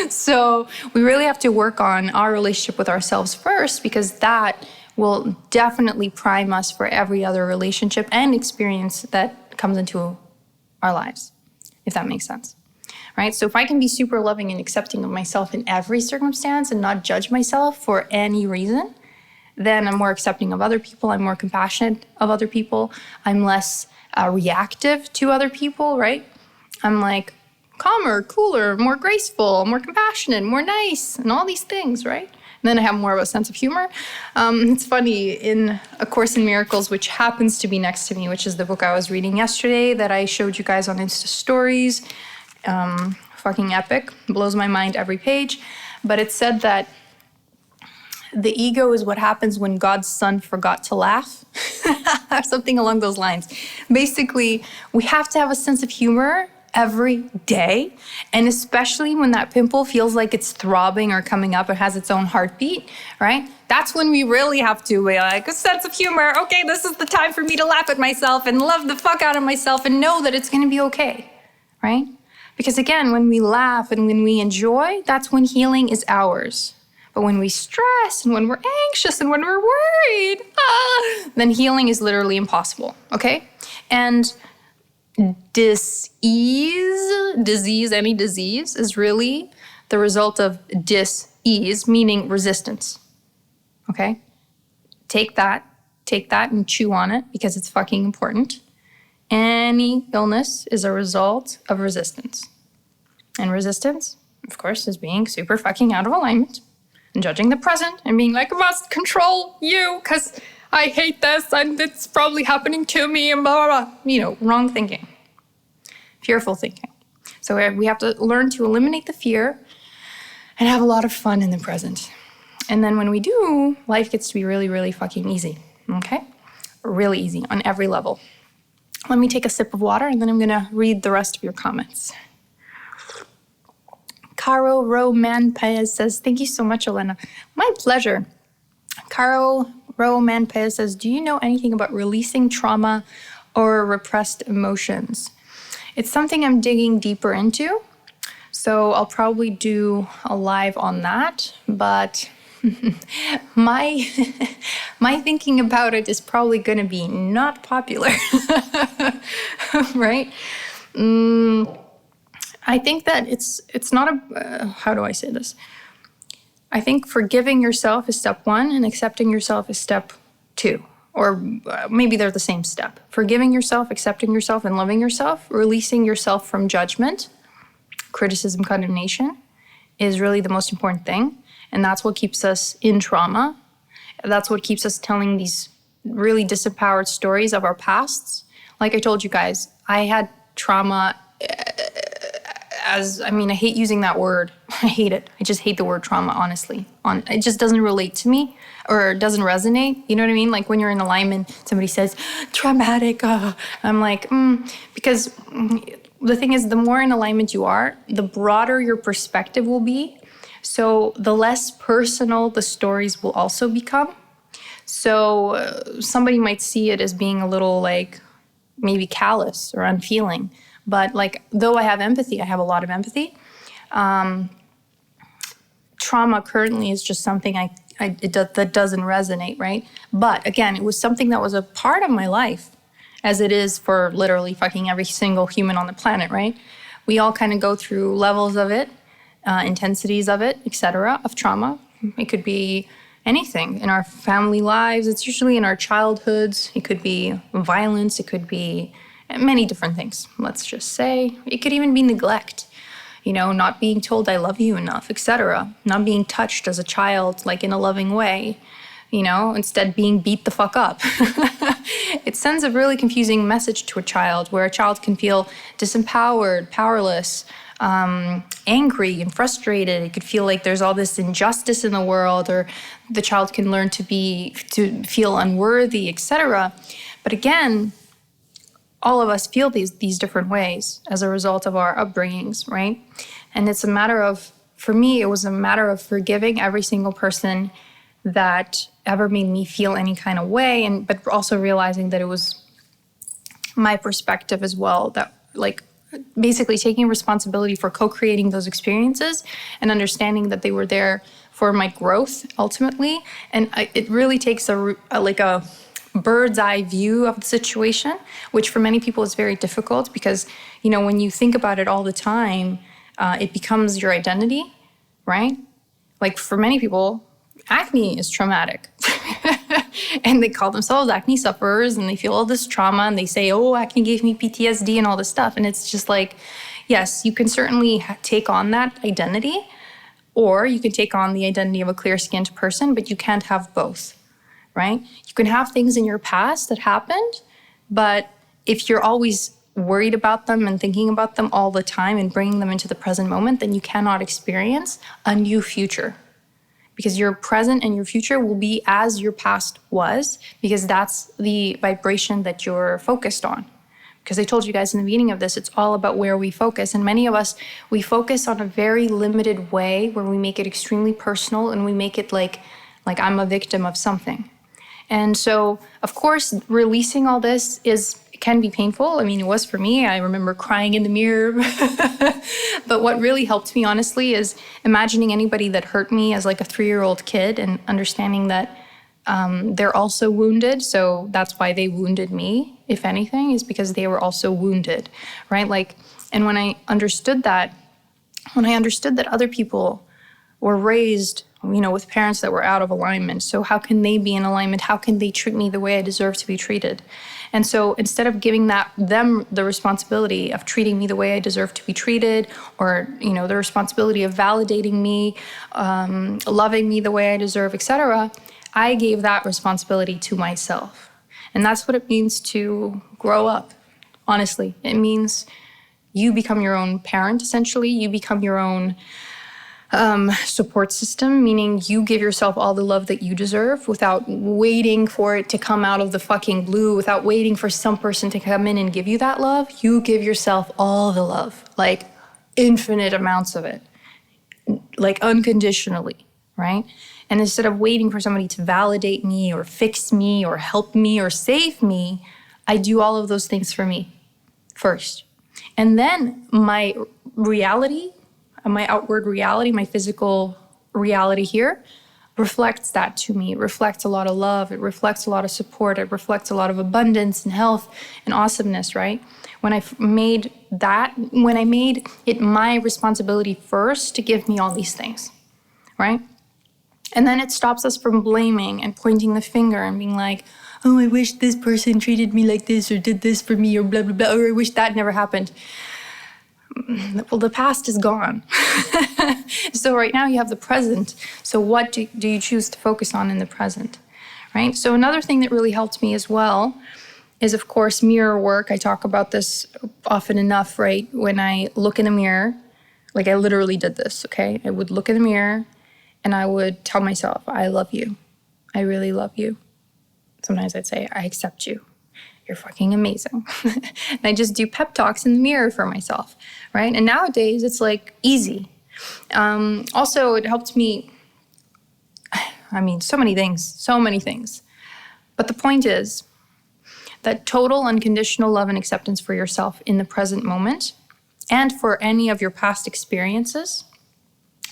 so we really have to work on our relationship with ourselves first, because that will definitely prime us for every other relationship and experience that comes into our lives, if that makes sense. Right? So if I can be super loving and accepting of myself in every circumstance and not judge myself for any reason, then I'm more accepting of other people. I'm more compassionate of other people. I'm less reactive to other people, right? I'm like calmer, cooler, more graceful, more compassionate, more nice, and all these things, right? And then I have more of a sense of humor. It's funny, in A Course in Miracles, which happens to be next to me, which is the book I was reading yesterday that I showed you guys on Insta Stories. Fucking epic. Blows my mind every page. But it said that the ego is what happens when God's son forgot to laugh. Something along those lines. Basically, we have to have a sense of humor every day. And especially when that pimple feels like it's throbbing or coming up, it has its own heartbeat, right? That's when we really have to be like a sense of humor. Okay, this is the time for me to laugh at myself and love the fuck out of myself and know that it's going to be okay, right? Because again, when we laugh and when we enjoy, that's when healing is ours. But when we stress and when we're anxious and when we're worried, then healing is literally impossible, okay? And any disease is really the result of dis-ease, meaning resistance, okay? Take that and chew on it because it's fucking important. Any illness is a result of resistance. And resistance, of course, is being super fucking out of alignment and judging the present and being like, I must control you because I hate this and it's probably happening to me and blah, blah, blah. Wrong thinking. Fearful thinking. So we have to learn to eliminate the fear and have a lot of fun in the present. And then when we do, life gets to be really, really fucking easy, okay? Really easy on every level. Let me take a sip of water and then I'm gonna read the rest of your comments. Caro Roman Paez says, thank you so much, Olena. My pleasure. Caro Roman Paez says, do you know anything about releasing trauma or repressed emotions? It's something I'm digging deeper into. So I'll probably do a live on that, but my thinking about it is probably going to be not popular, right? I think that it's not how do I say this? I think forgiving yourself is step one and accepting yourself is step two. Or maybe they're the same step. Forgiving yourself, accepting yourself, and loving yourself, releasing yourself from judgment, criticism, condemnation is really the most important thing. And that's what keeps us in trauma. That's what keeps us telling these really disempowered stories of our pasts. Like I told you guys, I had trauma I hate using that word, I hate it. I just hate the word trauma, honestly. It just doesn't relate to me or doesn't resonate. You know what I mean? Like when you're in alignment, somebody says, traumatic. I'm like, because the thing is, the more in alignment you are, the broader your perspective will be. So the less personal the stories will also become. So somebody might see it as being a little like maybe callous or unfeeling. But like, though I have empathy, I have a lot of empathy. Trauma currently is just something that doesn't resonate, right? But again, it was something that was a part of my life, as it is for literally fucking every single human on the planet, right? We all kind of go through levels of it, intensities of it, etc., of trauma. It could be anything in our family lives. It's usually in our childhoods. It could be violence. It could be many different things, let's just say. It could even be neglect. Not being told I love you enough, etc. Not being touched as a child, like in a loving way, instead being beat the fuck up. It sends a really confusing message to a child where a child can feel disempowered, powerless, angry and frustrated. It could feel like there's all this injustice in the world, or the child can learn to feel unworthy, etc. But again, all of us feel these different ways as a result of our upbringings, right? And it's a matter of, for me, it was a matter of forgiving every single person that ever made me feel any kind of way, but also realizing that it was my perspective as well, that like basically taking responsibility for co-creating those experiences and understanding that they were there for my growth ultimately. And it really takes a bird's eye view of the situation, which for many people is very difficult because, when you think about it all the time, it becomes your identity, right? Like for many people, acne is traumatic. And they call themselves acne sufferers and they feel all this trauma and they say, oh, acne gave me PTSD and all this stuff. And it's just like, yes, you can certainly take on that identity, or you can take on the identity of a clear-skinned person, but you can't have both. Right? You can have things in your past that happened, but if you're always worried about them and thinking about them all the time and bringing them into the present moment, then you cannot experience a new future. Because your present and your future will be as your past was, because that's the vibration that you're focused on. Because I told you guys in the beginning of this, it's all about where we focus. And many of us, we focus on a very limited way where we make it extremely personal and we make it like I'm a victim of something. And so, of course, releasing all this can be painful. I mean, it was for me. I remember crying in the mirror. But what really helped me, honestly, is imagining anybody that hurt me as like a 3-year-old kid and understanding that they're also wounded. So that's why they wounded me, if anything, is because they were also wounded, right? And when I understood that other people were raised with parents that were out of alignment. So how can they be in alignment? How can they treat me the way I deserve to be treated? And so instead of giving them the responsibility of treating me the way I deserve to be treated, or, the responsibility of validating me, loving me the way I deserve, etc., I gave that responsibility to myself. And that's what it means to grow up. Honestly, it means you become your own parent, essentially. You become your own support system, meaning you give yourself all the love that you deserve without waiting for it to come out of the fucking blue, without waiting for some person to come in and give you that love. You give yourself all the love, like infinite amounts of it, like unconditionally, right? And instead of waiting for somebody to validate me or fix me or help me or save me, I do all of those things for me first. And then my reality, my outward reality, my physical reality here reflects that to me. It reflects a lot of love. It reflects a lot of support. It reflects a lot of abundance and health and awesomeness, right? When I made it my responsibility first to give me all these things, right? And then it stops us from blaming and pointing the finger and being like, oh, I wish this person treated me like this or did this for me or blah, blah, blah, or I wish that never happened. Well, the past is gone. So right now you have the present. So what do you choose to focus on in the present, right? So another thing that really helped me as well is, of course, mirror work. I talk about this often enough, right? When I look in a mirror, Like I literally did this, okay? I would look in the mirror and I would tell myself, I love you. I really love you. Sometimes I'd say, I accept you. You're fucking amazing. And I just do pep talks in the mirror for myself, right? And nowadays it's like easy. Also, it helped me, so many things. But the point is that total unconditional love and acceptance for yourself in the present moment and for any of your past experiences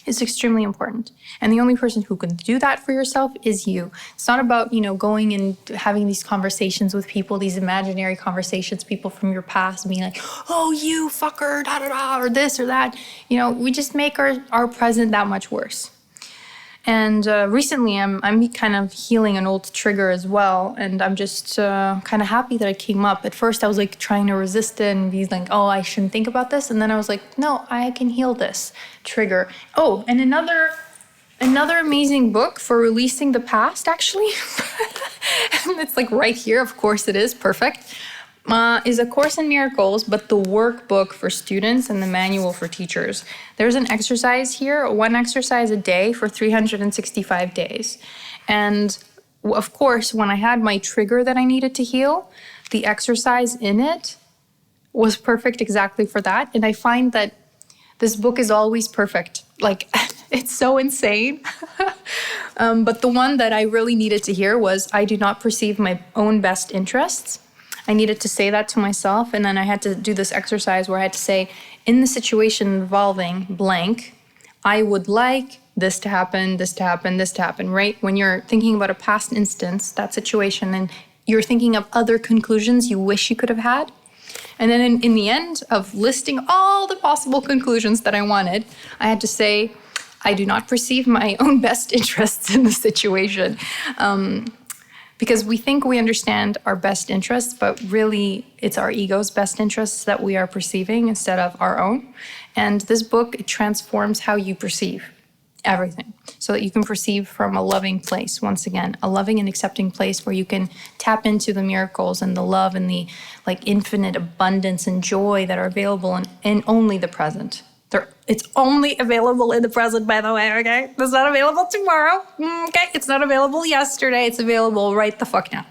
is extremely important. And the only person who can do that for yourself is you. It's not about, going and having these conversations with people, these imaginary conversations, people from your past being like, oh, you fucker, da da da, or this or that. We just make our present that much worse. And recently, I'm kind of healing an old trigger as well. And I'm just kind of happy that it came up. At first, I was like trying to resist it and be like, oh, I shouldn't think about this. And then I was like, no, I can heal this trigger. Oh, and another amazing book for releasing the past, actually. And it's like right here. Of course it is. Perfect. Is A Course in Miracles, but the workbook for students and the manual for teachers. There's an exercise here, 1 exercise a day for 365 days. And of course, when I had my trigger that I needed to heal, the exercise in it was perfect exactly for that. And I find that this book is always perfect. Like, it's so insane. But the one that I really needed to hear was, I do not perceive my own best interests. I needed to say that to myself, and then I had to do this exercise where I had to say, in the situation involving blank, I would like this to happen, this to happen, this to happen, right? When you're thinking about a past instance, that situation, and you're thinking of other conclusions you wish you could have had. And then in the end of listing all the possible conclusions that I wanted, I had to say, I do not perceive my own best interests in the situation. Because we think we understand our best interests, but really it's our ego's best interests that we are perceiving instead of our own. And this book, it transforms how you perceive everything so that you can perceive from a loving place. Once again, a loving and accepting place where you can tap into the miracles and the love and the infinite abundance and joy that are available in only the present. It's only available in the present, by the way, okay? It's not available tomorrow, okay? It's not available yesterday. It's available right the fuck now.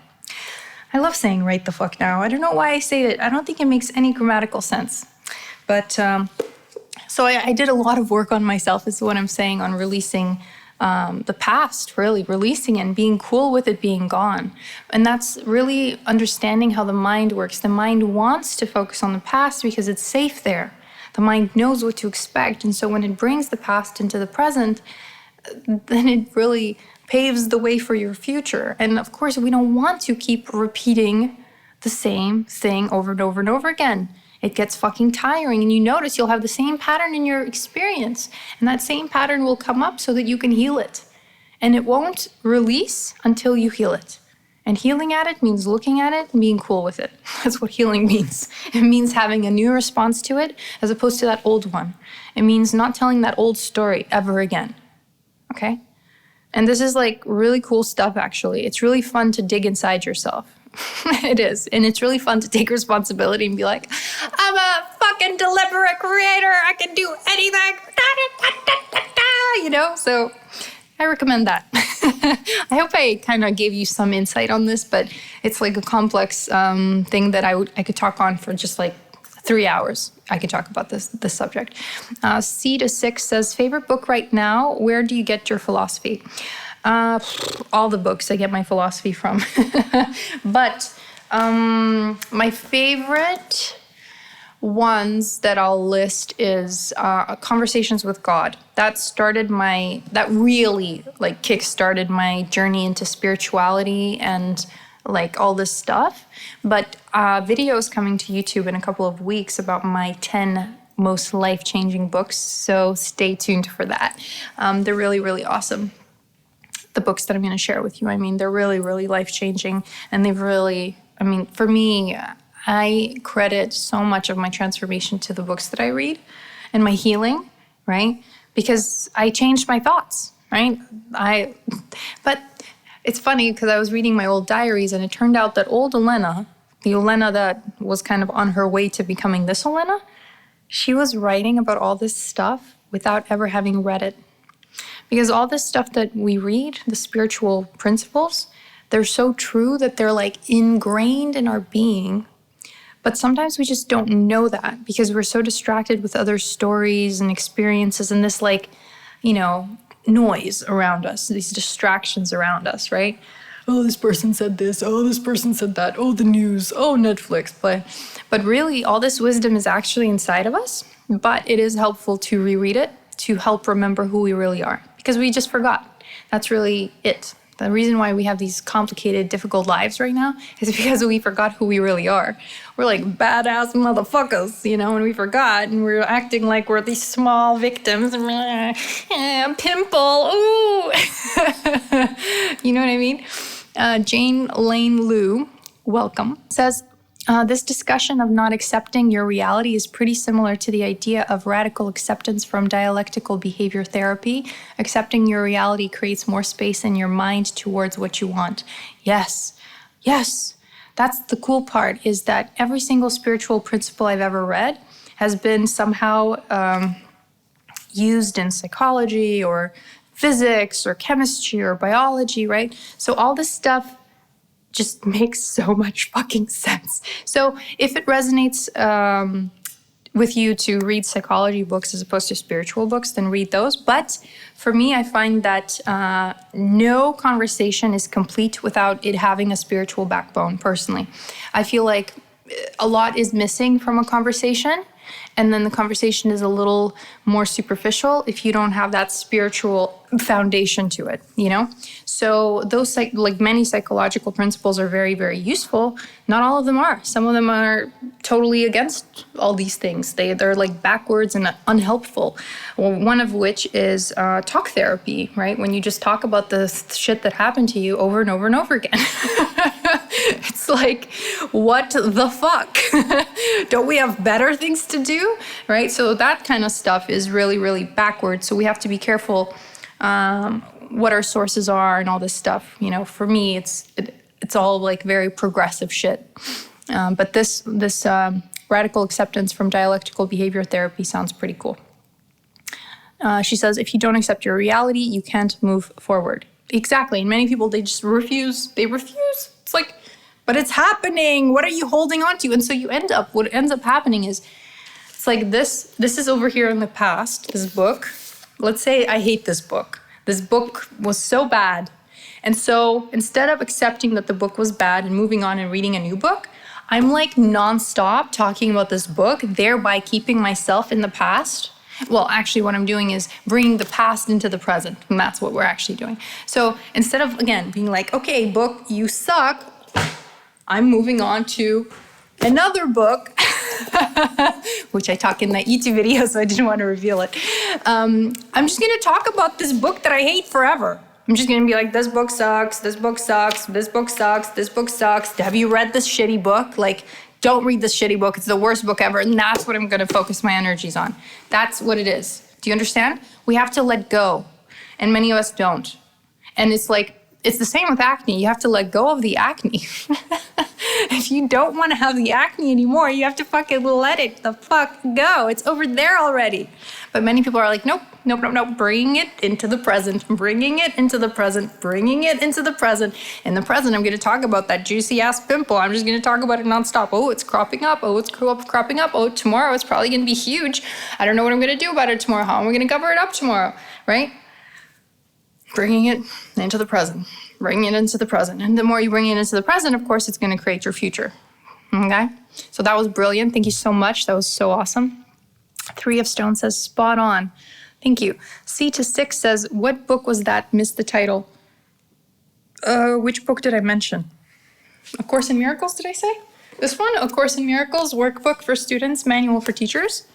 I love saying right the fuck now. I don't know why I say it. I don't think it makes any grammatical sense. But, so I did a lot of work on myself, is what I'm saying, on releasing the past, really, releasing it and being cool with it being gone. And that's really understanding how the mind works. The mind wants to focus on the past because it's safe there. The mind knows what to expect. And so when it brings the past into the present, then it really paves the way for your future. And of course, we don't want to keep repeating the same thing over and over and over again. It gets fucking tiring, and you notice you'll have the same pattern in your experience. And that same pattern will come up so that you can heal it. And it won't release until you heal it. And healing at it means looking at it and being cool with it. That's what healing means. It means having a new response to it as opposed to that old one. It means not telling that old story ever again. Okay? And this is really cool stuff, actually. It's really fun to dig inside yourself. It is. And it's really fun to take responsibility and be like, I'm a fucking deliberate creator. I can do anything. So I recommend that. I hope I kind of gave you some insight on this, but it's like a complex thing that I could talk on for just 3 hours. I could talk about this subject. C to6 says, favorite book right now, where do you get your philosophy? All the books I get my philosophy from. But my favorite ones that I'll list is Conversations with God. That really kick-started my journey into spirituality and all this stuff. But videos coming to YouTube in a couple of weeks about my 10 most life-changing books. So stay tuned for that. They're really, really awesome. The books that I'm going to share with you, they're really, really life-changing. And they've really, for me, I credit so much of my transformation to the books that I read and my healing, right? Because I changed my thoughts, right? But it's funny because I was reading my old diaries and it turned out that old Olena, the Olena that was kind of on her way to becoming this Olena, she was writing about all this stuff without ever having read it. Because all this stuff that we read, the spiritual principles, they're so true that they're like ingrained in our being. But sometimes we just don't know that because we're so distracted with other stories and experiences and this like, noise around us, these distractions around us, right? Oh, this person said this. Oh, this person said that. Oh, the news. Oh, Netflix play. But really, all this wisdom is actually inside of us. But it is helpful to reread it to help remember who we really are because we just forgot. That's really it. The reason why we have these complicated, difficult lives right now is because we forgot who we really are. We're like badass motherfuckers, and we forgot, and we're acting like we're these small victims. Pimple, ooh. You know what I mean? Jane Lane Liu, welcome, says, this discussion of not accepting your reality is pretty similar to the idea of radical acceptance from dialectical behavior therapy. Accepting your reality creates more space in your mind towards what you want. Yes. That's the cool part, is that every single spiritual principle I've ever read has been somehow used in psychology or physics or chemistry or biology, right? So all this stuff just makes so much fucking sense. So if it resonates with you to read psychology books as opposed to spiritual books, then read those. But for me, I find that no conversation is complete without it having a spiritual backbone, personally. I feel like a lot is missing from a conversation, and then the conversation is a little more superficial if you don't have that spiritual foundation to it, So those, like many psychological principles, are very, very useful. Not all of them are. Some of them are totally against all these things. They're like backwards and unhelpful. Well, one of which is talk therapy, right? When you just talk about the shit that happened to you over and over and over again. It's like, what the fuck? Don't we have better things to do, right? So that kind of stuff is really, really backwards. So we have to be careful what our sources are and all this stuff. For me, it's all like very progressive shit. But this radical acceptance from dialectical behavior therapy sounds pretty cool. She says, if you don't accept your reality, you can't move forward. Exactly. And many people, they just refuse. They refuse. It's like, but it's happening. What are you holding on to? And so what ends up happening is, it's like this is over here in the past, this book. Let's say I hate this book. This book was so bad. And so instead of accepting that the book was bad and moving on and reading a new book, I'm like nonstop talking about this book, thereby keeping myself in the past. Well, actually what I'm doing is bringing the past into the present, and that's what we're actually doing. So instead of, again, being like, okay, book, you suck, I'm moving on to another book, which I talk in that YouTube video, so I didn't want to reveal it. I'm just going to talk about this book that I hate forever. I'm just going to be like, this book sucks, this book sucks, this book sucks, this book sucks. Have you read this shitty book? Like, don't read this shitty book. It's the worst book ever. And that's what I'm going to focus my energies on. That's what it is. Do you understand? We have to let go. And many of us don't. And it's like, it's the same with acne. You have to let go of the acne. If you don't want to have the acne anymore, you have to fucking let it the fuck go. It's over there already. But many people are like, nope. Bringing it into the present. Bringing it into the present. Bringing it into the present. In the present, I'm going to talk about that juicy ass pimple. I'm just going to talk about it nonstop. Oh, it's cropping up. Oh, it's cropping up. Oh, tomorrow it's probably going to be huge. I don't know what I'm going to do about it tomorrow. How am I going to cover it up tomorrow? Right? Bringing it into the present. Bringing it into the present. And the more you bring it into the present, of course, it's going to create your future. Okay? So that was brilliant. Thank you so much. That was so awesome. 3 of Stones says, spot on. Thank you. C to 6 says, what book was that? Missed the title. Which book did I mention? A Course in Miracles, did I say? This one? A Course in Miracles, workbook for students, manual for teachers.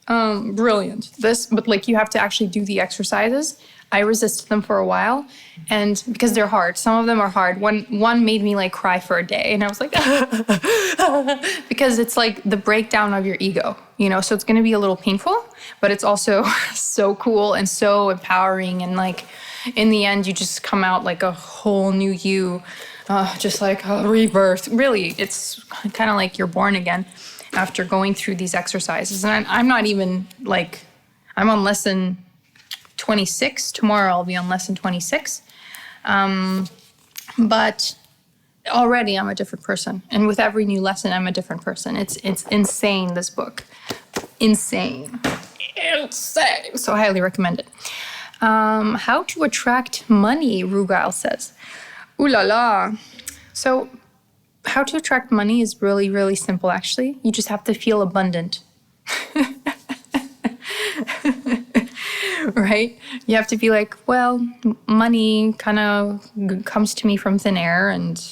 Brilliant. But like you have to actually do the exercises. I resisted them for a while, and because they're hard. Some of them are hard. One made me like cry for a day, and I was like, because it's like the breakdown of your ego, so it's going to be a little painful, but it's also so cool and so empowering. And like in the end, you just come out like a whole new you, just like a rebirth. Really, it's kind of like you're born again. after going through these exercises. And I'm not even like, I'm on lesson 26. Tomorrow I'll be on lesson 26. But already I'm a different person. And with every new lesson, I'm a different person. It's insane, this book. Insane. So I highly recommend it. How to attract money, Rugal says. Ooh la la. So how to attract money is really, really simple, actually. You just have to feel abundant. Right? You have to be like, well, money kind of comes to me from thin air, and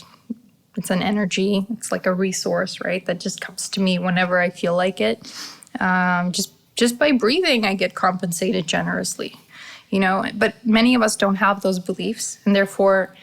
it's an energy. It's like a resource, right? That just comes to me whenever I feel like it. Just by breathing, I get compensated generously, you know. But many of us don't have those beliefs, and therefore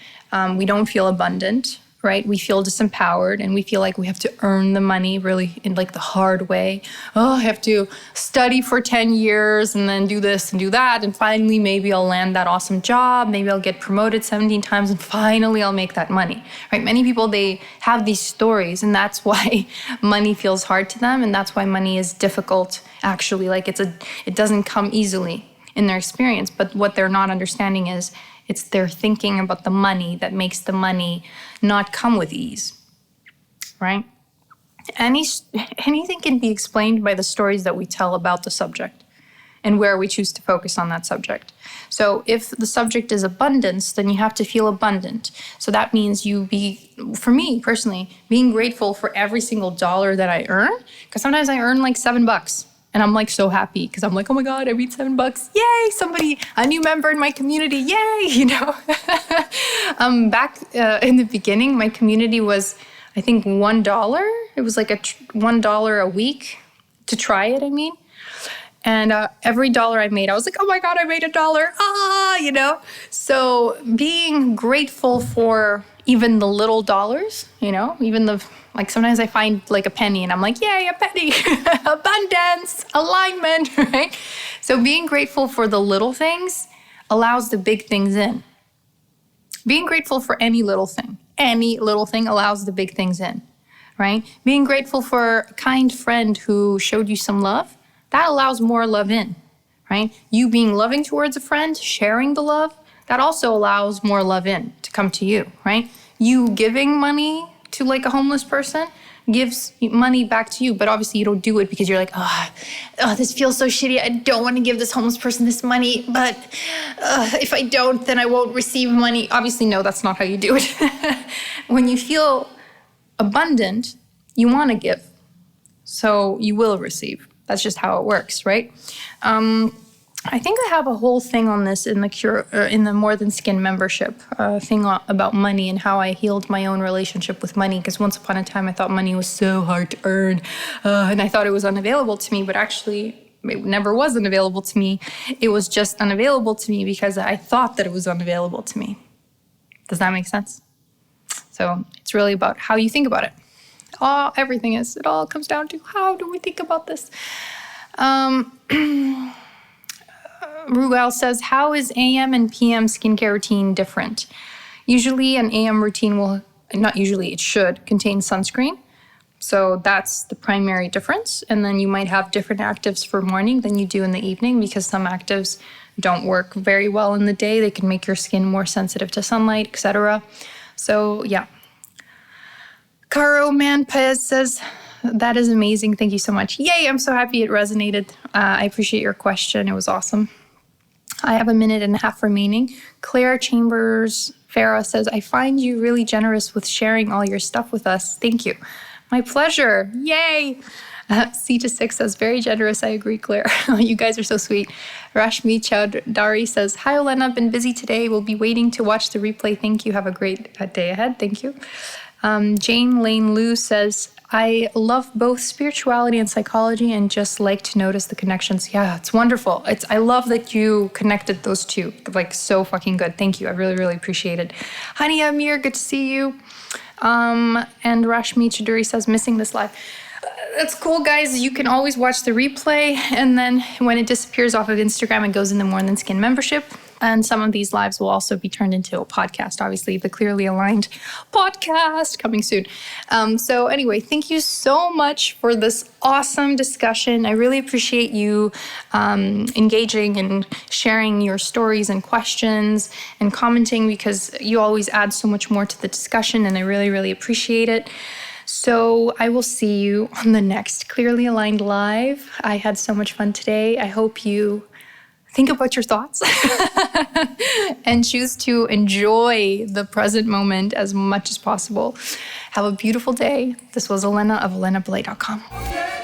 we don't feel abundant, right? We feel disempowered, and we feel like we have to earn the money really in like the hard way. Oh, I have to study for 10 years and then do this and do that. And finally, maybe I'll land that awesome job. Maybe I'll get promoted 17 times and finally I'll make that money, right? Many people, they have these stories, and that's why money feels hard to them. And that's why money is difficult, actually. Like it doesn't come easily in their experience. But what they're not understanding is it's their thinking about the money that makes the money not come with ease, right? Anything can be explained by the stories that we tell about the subject and where we choose to focus on that subject. So if the subject is abundance, then you have to feel abundant. So that means for me personally, being grateful for every single dollar that I earn, because sometimes I earn like $7. And I'm like so happy because I'm like, oh my God, I made $7. Yay, a new member in my community, yay, you know. Back in the beginning, my community was, I think, $1. It was like $1 a week to try it, I mean. And every dollar I made, I was like, oh my God, I made $1. You know. So being grateful for even the little dollars, you know, like sometimes I find like a penny and I'm like, yay, a penny, abundance, alignment, right? So being grateful for the little things allows the big things in. Being grateful for any little thing allows the big things in, right? Being grateful for a kind friend who showed you some love, that allows more love in, right? You being loving towards a friend, sharing the love, that also allows more love in to come to you, right? You giving money to like a homeless person gives money back to you, but obviously you don't do it because you're like, oh, this feels so shitty. I don't want to give this homeless person this money, but if I don't, then I won't receive money. Obviously, no, that's not how you do it. When you feel abundant, you want to give, so you will receive. That's just how it works, right? I think I have a whole thing on this in the More Than Skin membership thing about money and how I healed my own relationship with money. Because once upon a time, I thought money was so hard to earn, and I thought it was unavailable to me. But actually, it never was unavailable to me. It was just unavailable to me because I thought that it was unavailable to me. Does that make sense? So it's really about how you think about it. Everything is. It all comes down to how do we think about this. Rugal says, how is AM and PM skincare routine different? Usually an AM routine it should contain sunscreen. So that's the primary difference. And then you might have different actives for morning than you do in the evening because some actives don't work very well in the day. They can make your skin more sensitive to sunlight, etc. So yeah. Caro Manpez says, that is amazing. Thank you so much. Yay, I'm so happy it resonated. I appreciate your question. It was awesome. I have a minute and a half remaining. Claire Chambers Farah says, I find you really generous with sharing all your stuff with us. Thank you. My pleasure. Yay. C2 says, very generous. I agree, Claire. You guys are so sweet. Rashmi Chowdhury says, hi, Olena. I've been busy today. We'll be waiting to watch the replay. Thank you. Have a great day ahead. Thank you. Jane Lane Liu says, I love both spirituality and psychology and just like to notice the connections. Yeah, it's wonderful. I love that you connected those two. Like, so fucking good. Thank you. I really, really appreciate it. Hani Amir, good to see you. And Rashmi Chaduri says, missing this live. That's cool, guys. You can always watch the replay. And then when it disappears off of Instagram, it goes in the More Than Skin membership. And some of these lives will also be turned into a podcast, obviously, the Clearly Aligned podcast coming soon. So anyway, thank you so much for this awesome discussion. I really appreciate you engaging and sharing your stories and questions and commenting, because you always add so much more to the discussion, and I really, really appreciate it. So I will see you on the next Clearly Aligned Live. I had so much fun today. I hope you think about your thoughts and choose to enjoy the present moment as much as possible. Have a beautiful day. This was Olena of OlenaBelay.com.